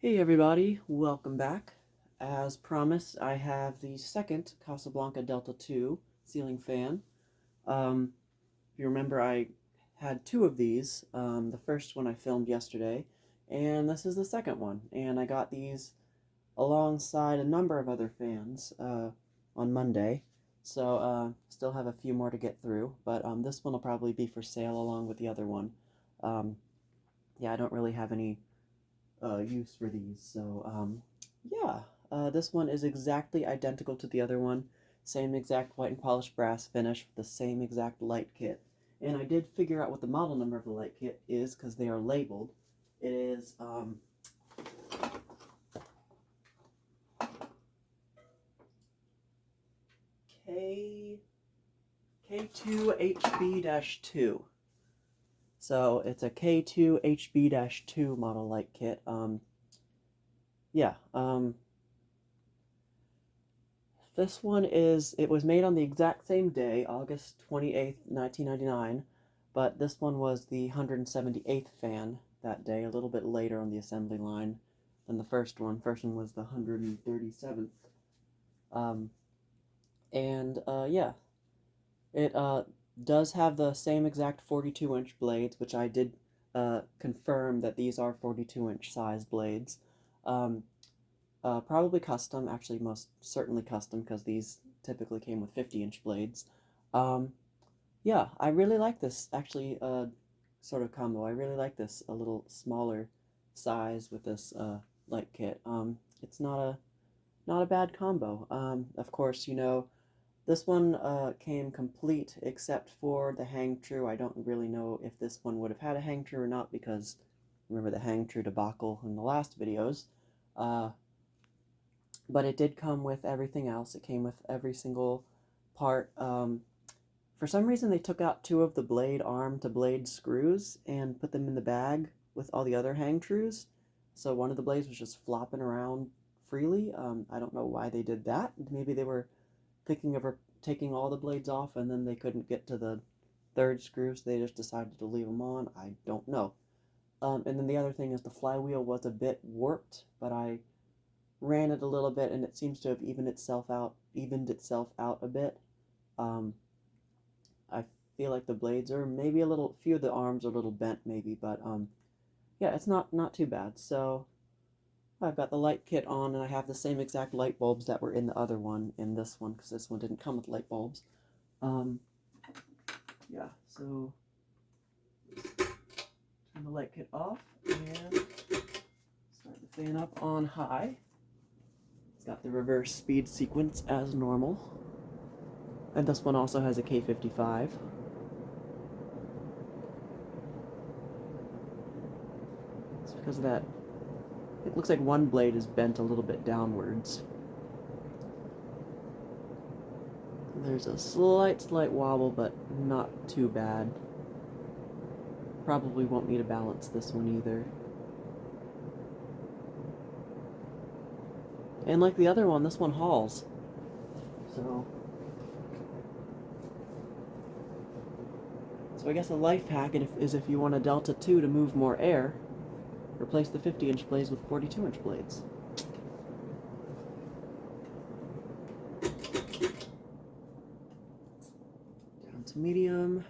Hey everybody, welcome back. As promised, I have the second Casablanca Delta II ceiling fan. If you remember, I had two of these. The first one I filmed yesterday, and this is the second one. And I got these alongside a number of other fans on Monday. So still have a few more to get through, but this one will probably be for sale along with the other one. Um, yeah, I don't really have any use for these. So, yeah, this one is exactly identical to the other one. Same exact white and polished brass finish with the same exact light kit. And I did figure out what the model number of the light kit is because they are labeled. It is K K2HB-2. So it's a K2HB-2 model light kit. Yeah. This one it was made on the exact same day, August 28th, 1999, but this one was the 178th fan that day, a little bit later on the assembly line than the first one. First one was the 137th. Um, yeah, it does have the same exact 42-inch blades, which I did confirm that these are 42-inch size blades. Um, Probably custom, actually most certainly custom because these typically came with 50-inch blades. Um, yeah, I really like this actually sort of combo. I really like this a little smaller size with this light kit. It's not a bad combo. Of course, this one came complete except for the hang true. I don't really know if this one would have had a hang true or not because remember the hang true debacle in the last videos. Uh, but it did come with everything else. It came with every single part. For some reason, they took out two of the blade arm to blade screws and put them in the bag with all the other hang trues. So one of the blades was just flopping around freely. I don't know why they did that. Maybe they were thinking of taking all the blades off and then they couldn't get to the third screw, so they just decided to leave them on. I don't know. And then the other thing is the flywheel was a bit warped, but I ran it a little bit and it seems to have evened itself out a bit. Um, I feel like the blades are maybe few of the arms are a little bent maybe, but yeah, it's not too bad. So I've got the light kit on and I have the same exact light bulbs that were in the other one in this one because this one didn't come with light bulbs. Um, yeah, so turn the light kit off and start the fan up on high. It's got the reverse speed sequence as normal. And this one also has a K55. It's because of that. It looks like one blade is bent a little bit downwards. There's a slight wobble, but not too bad. Probably won't need to balance this one either. And like the other one, this one hauls. So I guess a life hack is if you want a Delta II to move more air, replace the 50-inch blades with 42-inch blades. Down to medium.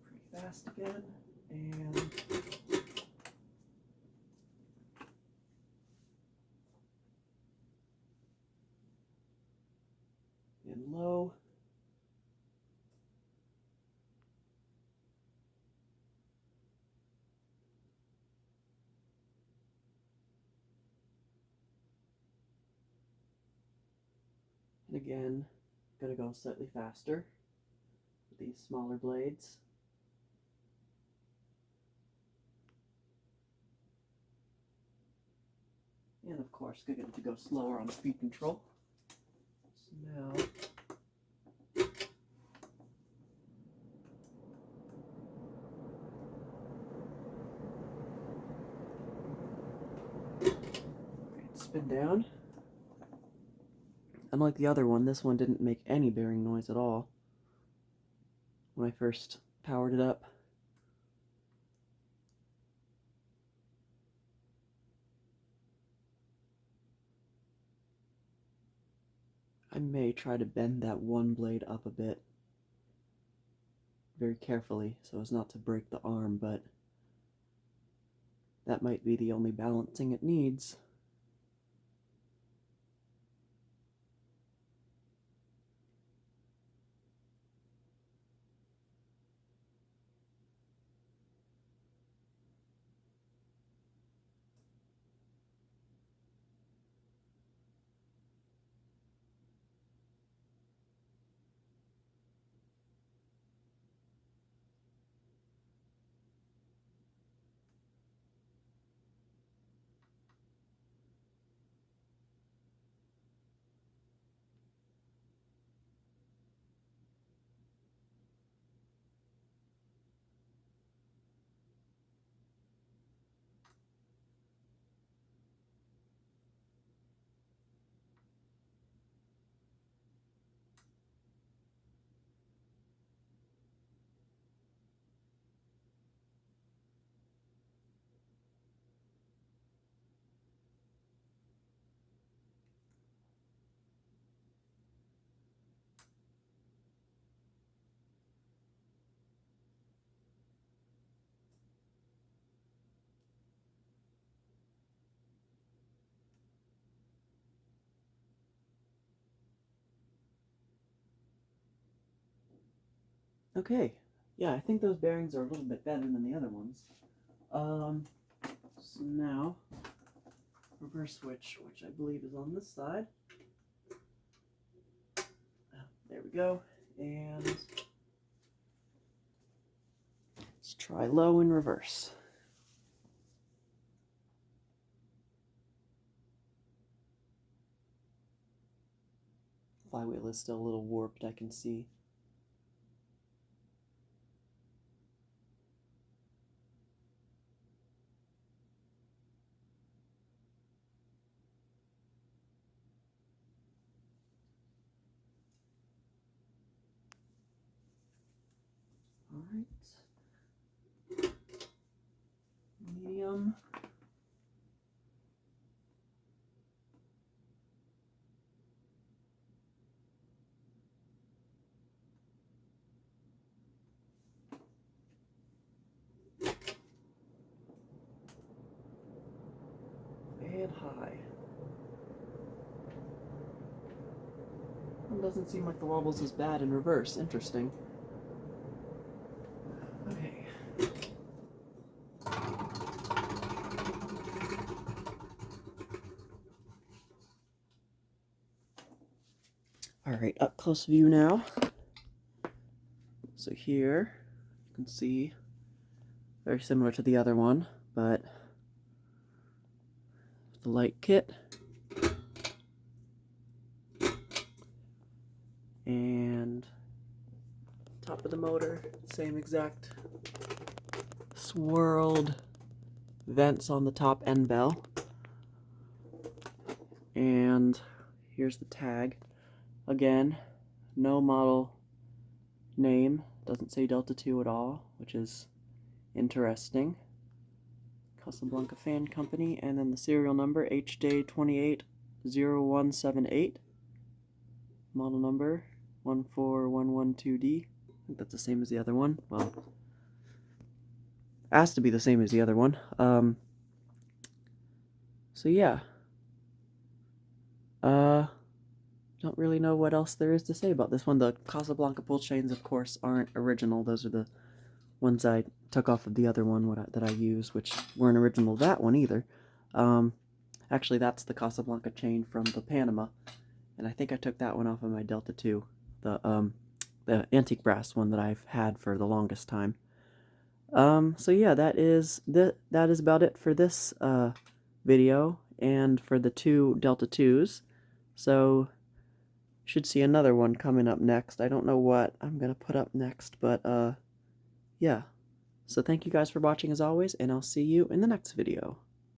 Pretty fast again. And low. And again, gonna go slightly faster with these smaller blades. And of course, going to go slower on speed control. So now, Spindown. Unlike the other one, this one didn't make any bearing noise at all when I first powered it up. I may try to bend that one blade up a bit very carefully so as not to break the arm, but that might be the only balancing it needs. Okay, yeah, I think those bearings are a little bit better than the other ones. So now, reverse switch, which I believe is on this side. There we go, and let's try low in reverse. Flywheel is still a little warped, I can see. Alright. Medium. And high. It doesn't seem like the wobble's as bad in reverse. Interesting. Okay. Alright, up close view now. So here, you can see, very similar to the other one, but the light kit. And top of the motor, same exact swirled vents on the top end bell. And here's the tag. Again, no model name, doesn't say Delta II at all, which is interesting. Casablanca Fan Company, and then the serial number HJ280178. Model number 14112D. I think that's the same as the other one. Well, asked to be the same as the other one. So yeah. Don't really know what else there is to say about this one. The Casablanca pull chains, of course, aren't original. Those are the ones I took off of the other one that I used, which weren't original to that one either. Actually, that's the Casablanca chain from the Panama, and I think I took that one off of my Delta II, the antique brass one that I've had for the longest time. So yeah, that is about it for this video and for the two Delta IIs. So should see another one coming up next. I don't know what I'm gonna put up next, but yeah. So thank you guys for watching as always, and I'll see you in the next video.